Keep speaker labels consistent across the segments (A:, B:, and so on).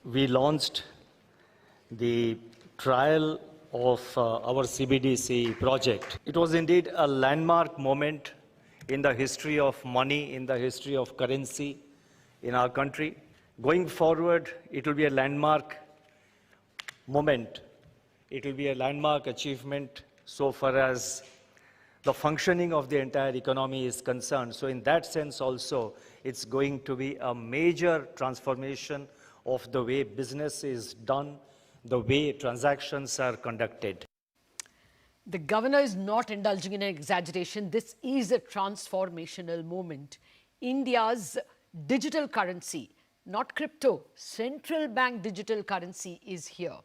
A: we launched the trial of our CBDC project. It was indeed a landmark moment in the history of money, in the history of currency in our country. Going forward, it will be a landmark moment. It will be a landmark achievement so far as the functioning of the entire economy is concerned. So in that sense also, it's going to be a major transformation of the way business is done, the way transactions are conducted.
B: The governor is not indulging in an exaggeration. This is a transformational moment. India's digital currency, not crypto, central bank digital currency is here.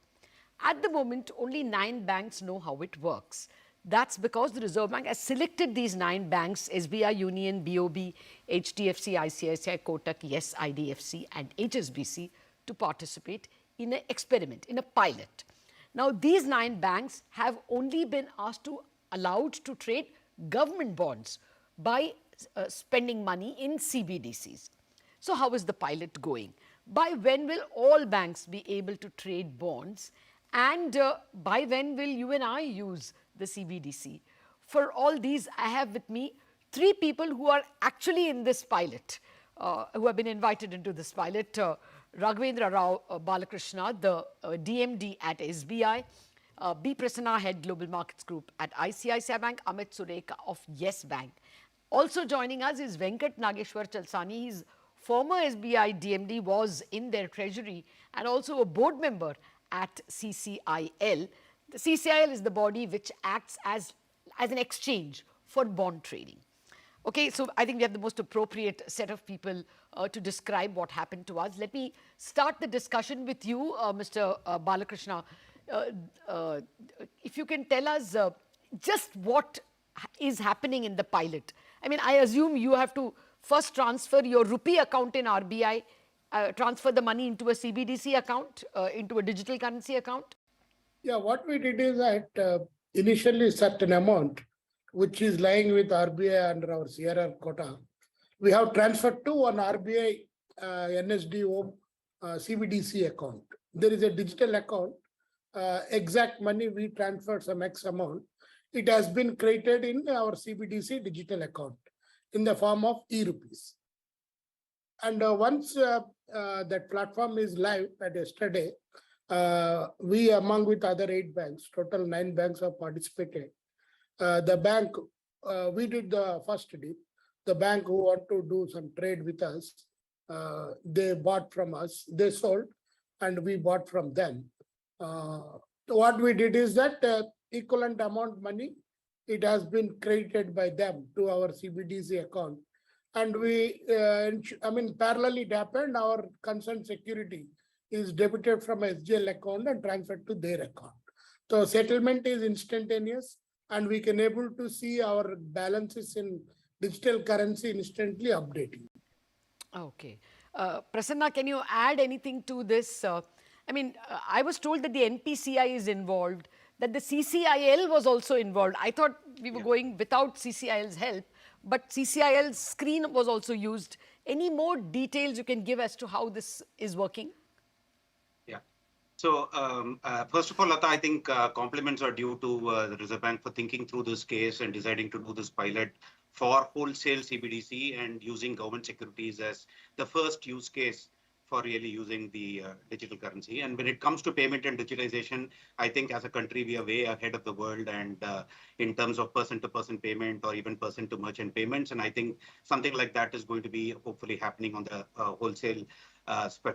B: At the moment, only 9 banks know how it works. That's because the Reserve Bank has selected these 9 banks, SBI, Union, BOB, HDFC, ICICI, Kotak, Yes, IDFC and HSBC, to participate in an experiment, in a pilot. Now, these 9 banks have only been allowed to trade government bonds by spending money in CBDCs. So how is the pilot going? By when will all banks be able to trade bonds? And by when will you and I use the CBDC? For all these, I have with me 3 people who are actually in this pilot, who have been invited into this pilot. Raghavendra Balakrishna, the DMD at SBI, B. Prasanna, Head Global Markets Group at ICICI Bank, Amit Sureka of Yes Bank. Also joining us is Venkat Nageswar Chalasani. He's former SBI DMD, was in their treasury and also a board member at CCIL. The CCIL is the body which acts as an exchange for bond trading. Okay, so I think we have the most appropriate set of people to describe what happened to us. Let me start the discussion with you, Mr. Balakrishna. If you can tell us just what is happening in the pilot. I mean, I assume you have to first transfer your rupee account in RBI, transfer the money into a CBDC account, into a digital currency account?
C: Yeah, what we did is that initially certain amount, which is lying with RBI under our CRR quota, we have transferred to an RBI NSDO CBDC account. There is a digital account, exact money we transferred some X amount. It has been created in our CBDC digital account in the form of e-rupees. And once that platform is live at yesterday, we, among with other 8 banks, total 9 banks have participated. The bank, we did the first deal. The bank who want to do some trade with us, they bought from us, they sold, and we bought from them. What we did is that equivalent amount money, it has been credited by them to our CBDC account. And we, parallelly it happened, our concerned security is debited from SGL account and transferred to their account. So settlement is instantaneous and we can able to see our balances in digital currency instantly updating.
B: Okay. Prasanna, can you add anything to this? I was told that the NPCI is involved, that the CCIL was also involved. I thought we were going without CCIL's help, but CCIL's screen was also used. Any more details you can give as to how this is working?
D: Yeah. So first of all, Lata, I think compliments are due to the Reserve Bank for thinking through this case and deciding to do this pilot for wholesale CBDC and using government securities as the first use case for really using the digital currency. And when it comes to payment and digitalization, I think as a country, we are way ahead of the world and in terms of person-to-person payment or even person-to-merchant payments. And I think something like that is going to be hopefully happening on the wholesale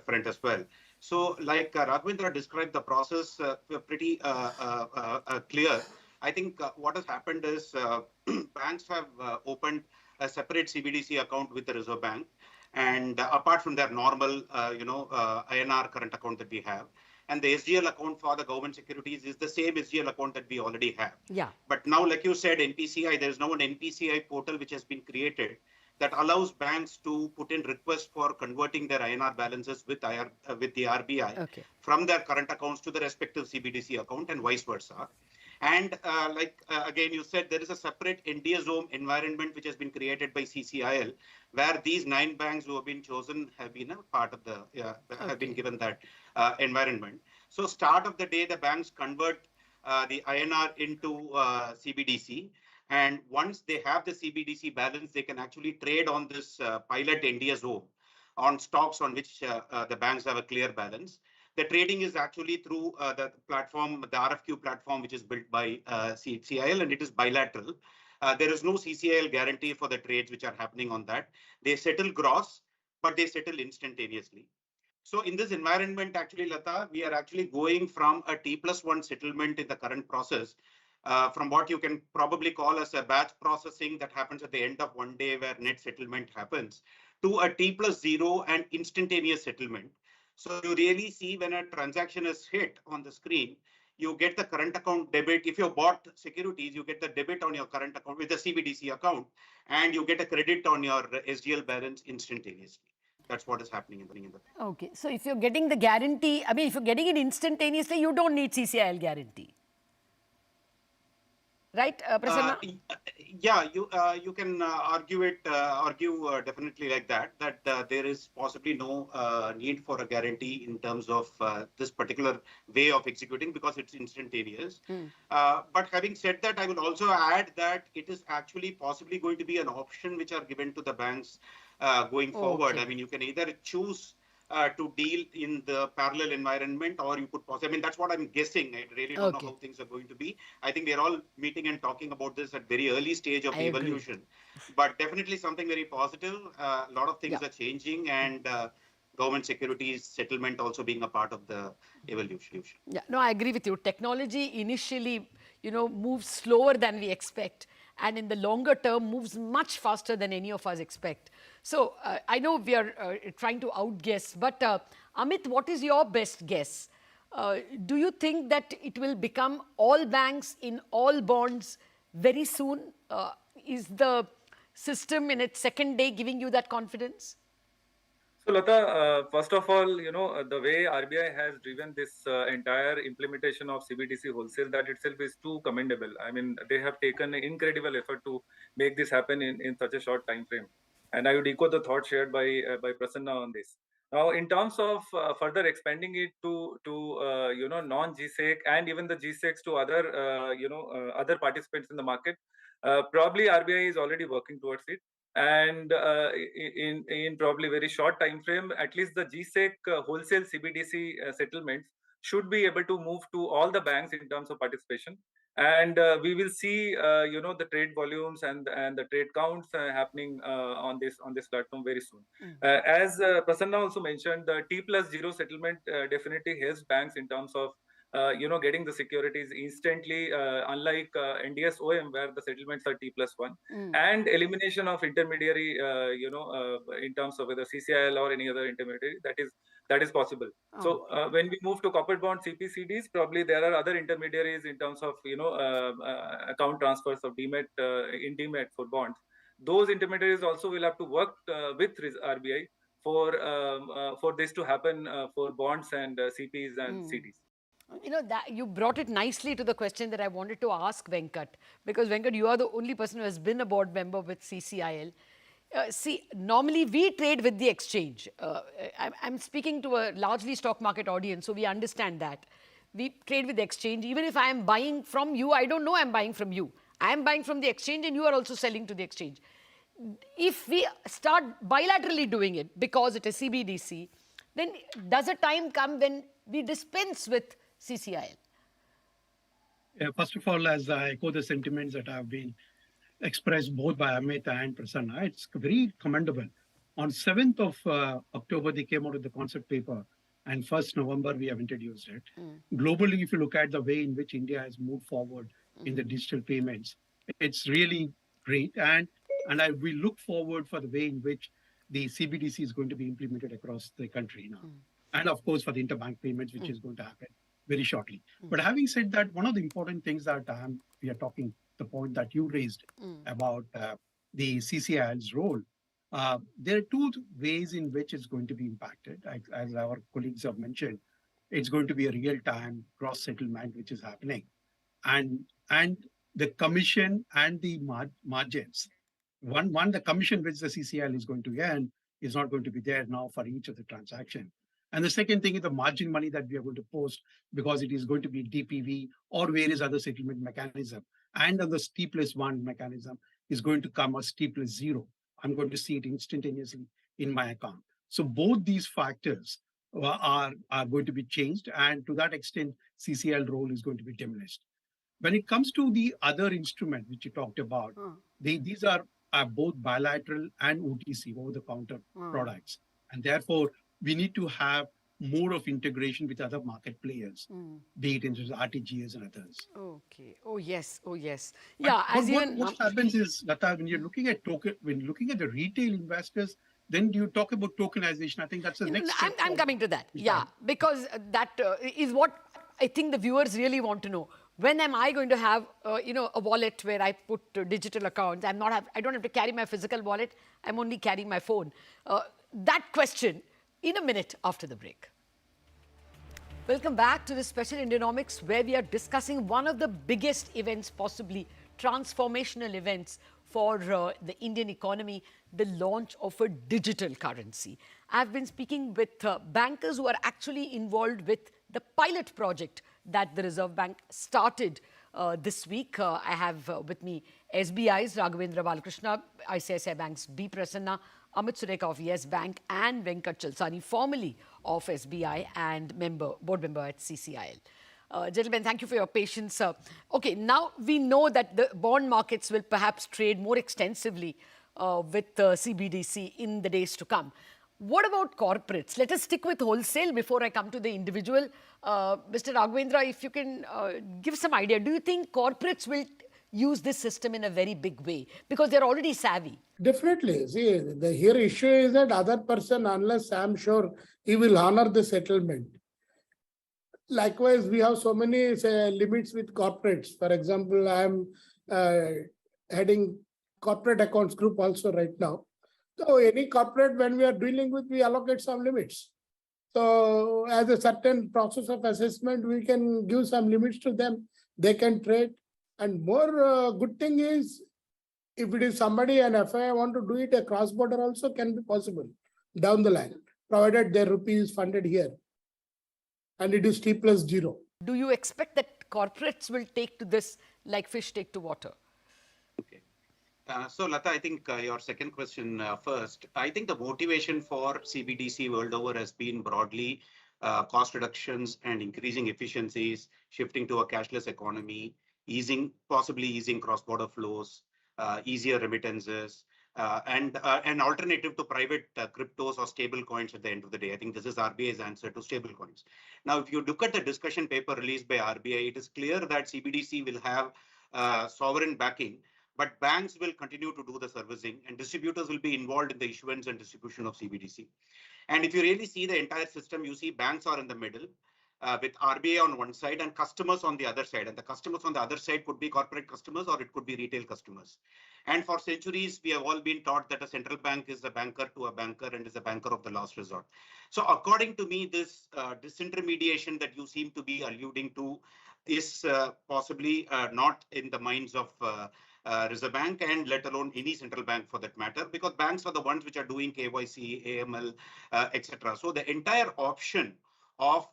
D: front as well. So like Raghavendra described the process pretty clear. I think what has happened is banks have opened a separate CBDC account with the Reserve Bank. And apart from their normal, INR current account that we have, and the SGL account for the government securities is the same SGL account that we already have.
B: Yeah.
D: But now, like you said, NPCI, there is now an NPCI portal which has been created that allows banks to put in requests for converting their INR balances with the RBI from their current accounts to the respective CBDC account and vice versa. And again, you said there is a separate Indiazome environment which has been created by CCIL, where these 9 banks who have been chosen have been a part of the, have been given that environment. So start of the day, the banks convert the INR into CBDC. And once they have the CBDC balance, they can actually trade on this pilot Indiazome on stocks on which the banks have a clear balance. The trading is actually through the platform, the RFQ platform, which is built by CCIL, and it is bilateral. There is no CCIL guarantee for the trades which are happening on that. They settle gross, but they settle instantaneously. So in this environment, actually, Lata, we are actually going from a T+1 settlement in the current process, from what you can probably call as a batch processing that happens at the end of one day where net settlement happens, to a T+0 and instantaneous settlement. So you really see when a transaction is hit on the screen, you get the current account debit. If you bought securities, you get the debit on your current account with the CBDC account, and you get a credit on your SGL balance instantaneously. That's what is happening in the.
B: Okay, so if you're getting the guarantee, I mean, if you're getting it instantaneously, you don't need CCIL guarantee. Right, Prasanna?
D: Yeah, you can argue definitely like that there is possibly no need for a guarantee in terms of this particular way of executing, because it's instantaneous. But having said that, I will also add that it is actually possibly going to be an option which are given to the banks going forward. I mean, you can either choose to deal in the parallel environment, or you could possibly, I mean, that's what I'm guessing. I really don't know how things are going to be. I think we're all meeting and talking about this at very early stage of the evolution, but definitely something very positive. A lot of things are changing, and government securities settlement also being a part of the evolution.
B: Yeah, no, I agree with you. Technology initially, moves slower than we expect, and in the longer term moves much faster than any of us expect. So I know we are trying to outguess, but Amit, what is your best guess? Do you think that it will become all banks in all bonds very soon? Is the system in its second day giving you that confidence?
E: So Lata, first of all, the way RBI has driven this entire implementation of CBDC wholesale, that itself is too commendable. I mean, they have taken an incredible effort to make this happen in such a short time frame. And I would echo the thought shared by Prasanna on this. Now, in terms of further expanding it to non-GSEC and even the GSECs to other other participants in the market, probably RBI is already working towards it. And in probably very short time frame, at least the GSEC wholesale CBDC settlements should be able to move to all the banks in terms of participation, and we will see the trade volumes and the trade counts happening on this platform very soon. As Prasanna also mentioned, the T+0 settlement definitely helps banks in terms of getting the securities instantly, unlike NDS OM where the settlements are T+1, and elimination of intermediary, in terms of whether CCIL or any other intermediary, that is possible. So when we move to corporate bond CPCDs, probably there are other intermediaries in terms of account transfers of demat in demat for bonds. Those intermediaries also will have to work with RBI for this to happen for bonds and CPs and CDs.
B: That you brought it nicely to the question that I wanted to ask Venkat, because Venkat, you are the only person who has been a board member with CCIL. See, normally we trade with the exchange. I'm speaking to a largely stock market audience, so we understand that. We trade with the exchange. Even if I am buying from you, I don't know I'm buying from you. I am buying from the exchange and you are also selling to the exchange. If we start bilaterally doing it because it is CBDC, then does a time come when we dispense with CCIL?
C: First of all, as I echo the sentiments that have been expressed both by Amit and Prasanna, it's very commendable. On 7th of October, they came out with the concept paper, and 1st November, we have introduced it. Globally, if you look at the way in which India has moved forward in the digital payments, it's really great. And we look forward for the way in which the CBDC is going to be implemented across the country now. And of course, for the interbank payments, which is going to happen very shortly. But having said that, one of the important things that we are talking, the point that you raised about the CCIL's role, there are two ways in which it's going to be impacted. As our colleagues have mentioned, it's going to be a real-time cross-settlement which is happening.
F: and the commission and the margins. One, the commission which the CCL is going to earn is not going to be there now for each of the transaction. And the second thing is the margin money that we are going to post, because it is going to be DPV or various other settlement mechanism. And on the T plus one mechanism is going to come as T plus zero. I'm going to see it instantaneously in my account. So both these factors are going to be changed. And to that extent, CCL role is going to be diminished. When it comes to the other instrument which you talked about, these are both bilateral and OTC, over-the-counter products. And therefore, we need to have more of integration with other market players, be it in RTGS and others.
B: Okay. Oh, yes. Oh, yes.
F: But,
B: Yeah.
F: but
B: As even
F: what happens is, Lata, when you're looking at when you're looking at the retail investors, then you talk about tokenization. I think that's the next step.
B: I'm coming to that. Yeah, because that is what I think the viewers really want to know. When am I going to have, a wallet where I put digital accounts? I don't have to carry my physical wallet. I'm only carrying my phone. That question in a minute after the break. Welcome back to the special Indianomics, where we are discussing one of the biggest events, possibly transformational events for the Indian economy, the launch of a digital currency. I've been speaking with bankers who are actually involved with the pilot project that the Reserve Bank started this week. I have with me SBI's Raghavendra, Balakrishna, ICICI Bank's B. Prasanna, Amit Sureka of Yes Bank, and Venkat Chalasani, formerly of SBI and board member at CCIL. Gentlemen, thank you for your patience. Okay, now we know that the bond markets will perhaps trade more extensively with CBDC in the days to come. What about corporates? Let us stick with wholesale before I come to the individual. Mr. Raghavendra, if you can give some idea, do you think corporates will use this system in a very big way because they're already savvy?
C: Definitely. See, the here issue is that other person, unless I'm sure he will honor the settlement. Likewise, we have so many limits with corporates. For example, I'm heading corporate accounts group also right now. So any corporate, when we are dealing with, we allocate some limits. So as a certain process of assessment, we can give some limits to them. They can trade. And more good thing is, if it is somebody and if I want to do it, a cross-border also can be possible down the line, provided their rupee is funded here. And it is T plus 0.
B: Do you expect that corporates will take to this like fish take to water?
D: Okay. So Lata, I think your second question first. I think the motivation for CBDC world over has been broadly cost reductions and increasing efficiencies, shifting to a cashless economy, possibly easing cross-border flows, easier remittances, and an alternative to private cryptos or stable coins at the end of the day. I think this is RBI's answer to stable coins. Now, if you look at the discussion paper released by RBI, it is clear that CBDC will have sovereign backing, but banks will continue to do the servicing and distributors will be involved in the issuance and distribution of CBDC. And if you really see the entire system, you see banks are in the middle with RBI on one side and customers on the other side. And the customers on the other side could be corporate customers or it could be retail customers. And for centuries, we have all been taught that a central bank is a banker to a banker and is a banker of the last resort. So according to me, this disintermediation that you seem to be alluding to is possibly not in the minds of Reserve Bank and let alone any central bank for that matter, because banks are the ones which are doing KYC, AML, etc. So the entire option of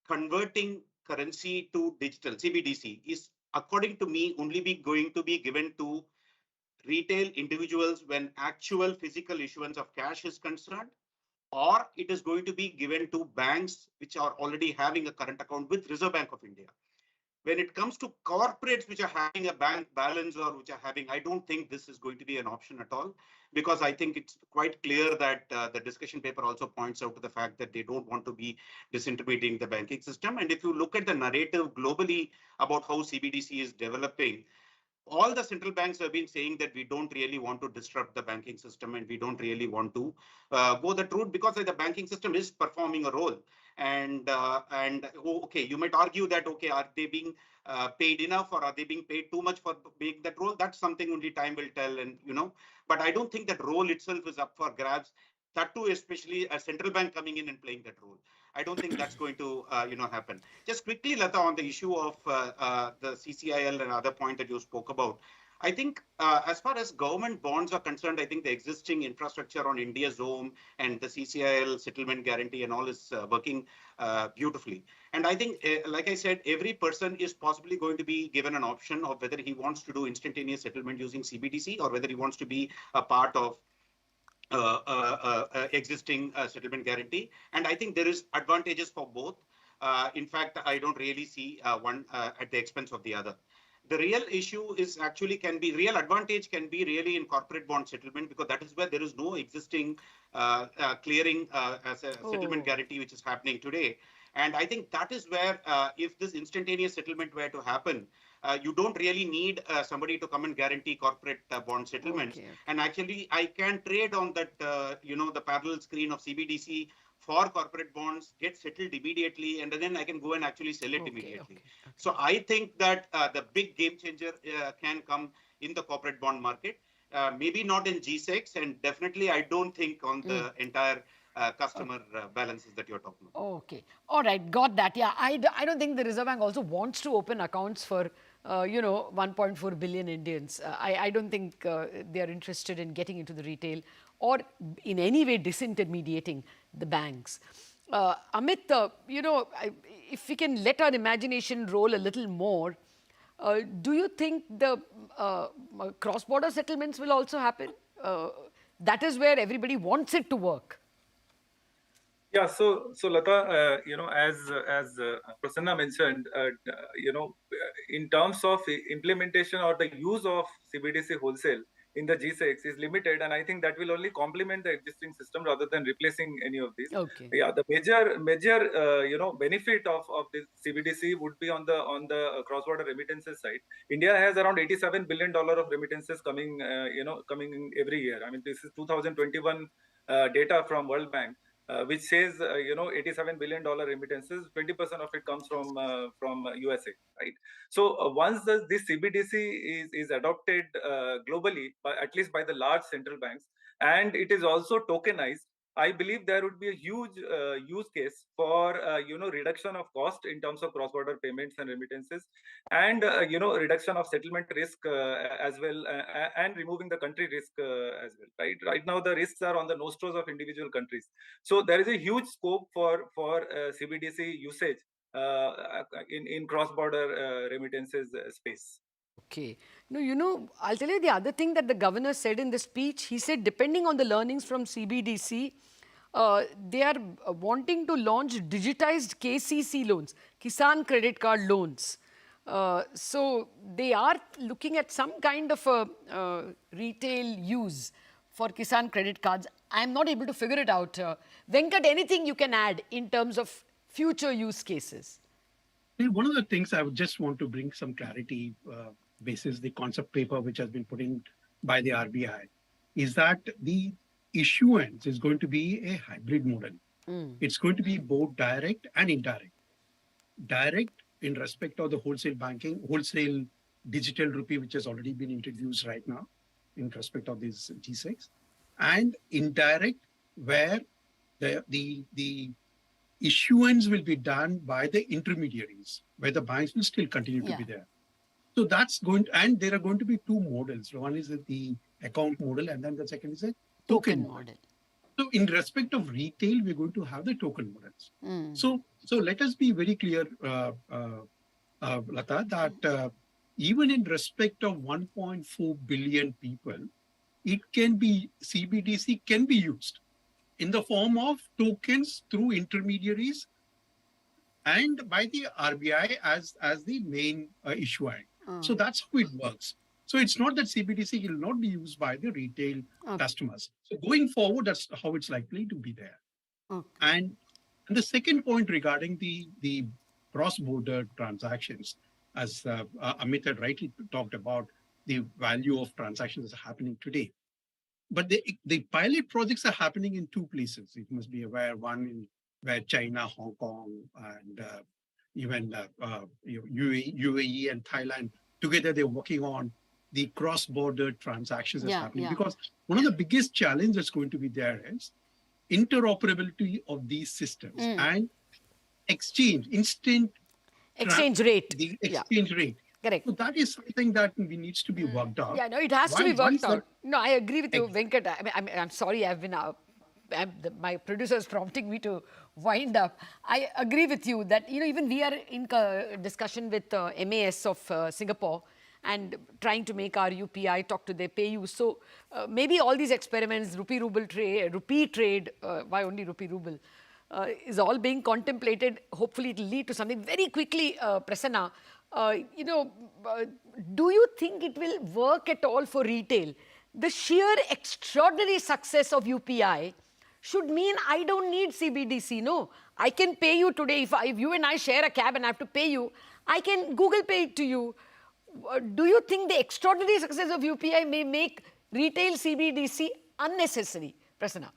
D: converting currency to digital CBDC is, according to me, only going to be given to retail individuals when actual physical issuance of cash is concerned, or it is going to be given to banks which are already having a current account with Reserve Bank of India. When it comes to corporates which are having a bank balance or which are having, I don't think this is going to be an option at all, because I think it's quite clear that the discussion paper also points out to the fact that they don't want to be disintermediating the banking system. And if you look at the narrative globally about how CBDC is developing, all the central banks have been saying that we don't really want to disrupt the banking system and we don't really want to go that route because the banking system is performing a role. And okay, you might argue that, okay, are they being paid enough or are they being paid too much for being that role? That's something only time will tell. And, but I don't think that role itself is up for grabs. That too, especially a central bank coming in and playing that role. I don't think that's going to happen. Just quickly, Lata, on the issue of the CCIL and other point that you spoke about. I think as far as government bonds are concerned, I think the existing infrastructure on India's home and the CCIL settlement guarantee and all is working beautifully. And I think, like I said, every person is possibly going to be given an option of whether he wants to do instantaneous settlement using CBDC or whether he wants to be a part of existing settlement guarantee. And I think there is advantages for both. In fact, I don't really see one at the expense of the other. The real issue is actually real advantage can be really in corporate bond settlement, because that is where there is no existing clearing as a settlement guarantee, which is happening today. And I think that is where if this instantaneous settlement were to happen, you don't really need somebody to come and guarantee corporate bond settlements. Okay. And actually, I can trade on that, the parallel screen of CBDC for corporate bonds, get settled immediately, and then I can go and actually sell it immediately. Okay. So I think that the big game changer can come in the corporate bond market, maybe not in G6, and definitely I don't think on the entire customer balances that you're talking about.
B: Okay. All right. Got that. Yeah. I don't think the Reserve Bank also wants to open accounts for, 1.4 billion Indians. I don't think they are interested in getting into the retail or in any way disintermediating the banks. Amit, if we can let our imagination roll a little more, do you think the cross-border settlements will also happen? That is where everybody wants it to work.
E: Yeah, so Lata, as Prasanna mentioned, in terms of implementation or the use of CBDC wholesale in the G6 is limited, and I think that will only complement the existing system rather than replacing any of these.
B: Okay.
E: Yeah, the major benefit of this CBDC would be on the cross-border remittances side. India has around $87 billion of remittances coming in every year. I mean, this is 2021 data from World Bank. Which says, $87 billion remittances, 20% of it comes from USA, right? So once this CBDC is adopted globally, at least by the large central banks, and it is also tokenized, I believe there would be a huge use case for reduction of cost in terms of cross-border payments and remittances, and reduction of settlement risk as well, and removing the country risk as well. Right now, the risks are on the nostrils of individual countries. So there is a huge scope for CBDC usage in cross-border remittances space.
B: Okay. No, I'll tell you the other thing that the governor said in the speech. He said, depending on the learnings from CBDC, they are wanting to launch digitized KCC loans, Kisan Credit Card loans. So they are looking at some kind of a retail use for Kisan credit cards. I'm not able to figure it out. Venkat, anything you can add in terms of future use cases?
F: One of the things I would just want to bring some clarity basis the concept paper which has been put in by the RBI is that the issuance is going to be a hybrid model. It's going to be both direct and indirect. Direct in respect of the wholesale banking, wholesale digital rupee, which has already been introduced right now in respect of this G6, and indirect where the issuance will be done by the intermediaries, where the banks will still continue to be there. So that's going to, and there are going to be two models. One is the account model, and then the second is a token model. So in respect of retail, we're going to have the token models. So let us be very clear, Lata, that even in respect of 1.4 billion people, it can be, CBDC can be used in the form of tokens through intermediaries and by the RBI as the main issuer. So that's how it works. So it's not that CBDC will not be used by the retail customers. So going forward, that's how it's likely to be there. And the second point regarding the cross-border transactions, as Amit had rightly talked about the value of transactions that are happening today. But the pilot projects are happening in two places. You must be aware, one in where China, Hong Kong, and even UAE and Thailand, together they're working on the cross-border transactions that's happening. Because one of the biggest challenges that's going to be there is interoperability of these systems. And exchange, instant
B: Exchange rate.
F: the
B: Yeah,
F: exchange rate.
B: correct.
F: So that is something that needs to be worked out.
B: Yeah, no, it has to be
F: Once
B: worked out. No, I agree with you,
F: Ex-
B: Venkat. I'm sorry, my producer is prompting me to wind up. I agree with you that, even we are in discussion with MAS of Singapore and trying to make our UPI talk to their PayU. So maybe all these experiments, rupee trade, why only rupee ruble, is all being contemplated. Hopefully, it will lead to something very quickly. Prasanna, do you think it will work at all for retail? The sheer extraordinary success of UPI should mean I don't need CBDC. No, I can pay you today. If you and I share a cab and I have to pay you, I can Google Pay it to you. Do you think the extraordinary success of UPI may make retail CBDC unnecessary? Prasanna.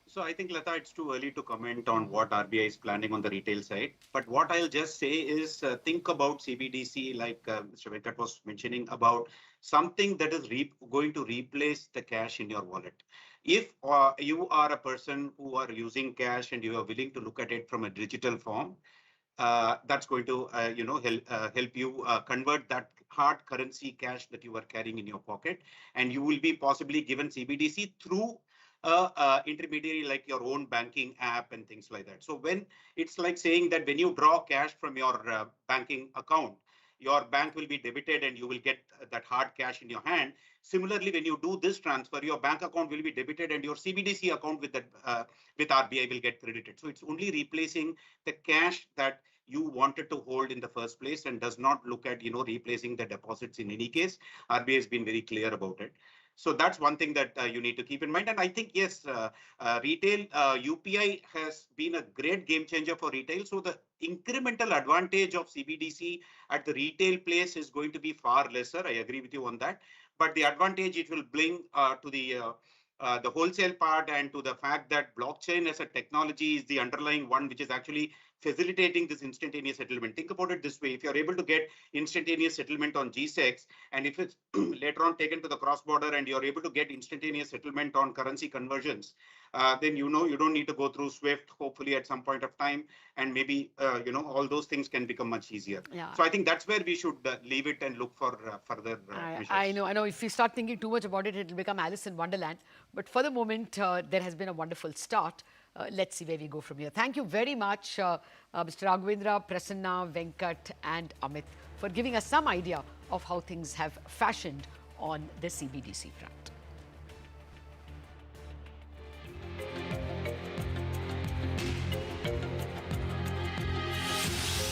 D: So I think, Lata, it's too early to comment on what RBI is planning on the retail side. But what I'll just say is think about CBDC, like Mr. Venkat was mentioning, about something that is going to replace the cash in your wallet. If you are a person who are using cash and you are willing to look at it from a digital form, that's going to help you convert that hard currency cash that you are carrying in your pocket, and you will be possibly given CBDC through intermediary like your own banking app and things like that. So when it's like saying that when you draw cash from your banking account, your bank will be debited and you will get that hard cash in your hand. Similarly, when you do this transfer, your bank account will be debited and your CBDC account with RBI will get credited. So it's only replacing the cash that you wanted to hold in the first place and does not look at replacing the deposits in any case. RBI has been very clear about it. So that's one thing that you need to keep in mind. And I think, yes, retail UPI has been a great game changer for retail. So the incremental advantage of CBDC at the retail place is going to be far lesser. I agree with you on that. But the advantage it will bring to the wholesale part and to the fact that blockchain as a technology is the underlying one which is actually facilitating this instantaneous settlement. Think about it this way. If you're able to get instantaneous settlement on GSEX, and if it's later on taken to the cross-border and you're able to get instantaneous settlement on currency conversions, then you don't need to go through SWIFT, hopefully at some point of time, and maybe all those things can become much easier.
B: Yeah.
D: So I think that's where we should leave it and look for further measures.
B: I know. If you start thinking too much about it, it'll become Alice in Wonderland. But for the moment, there has been a wonderful start. Let's see where we go from here. Thank you very much, Mr. Raghavendra, Prasanna, Venkat, and Amit, for giving us some idea of how things have fashioned on the CBDC front.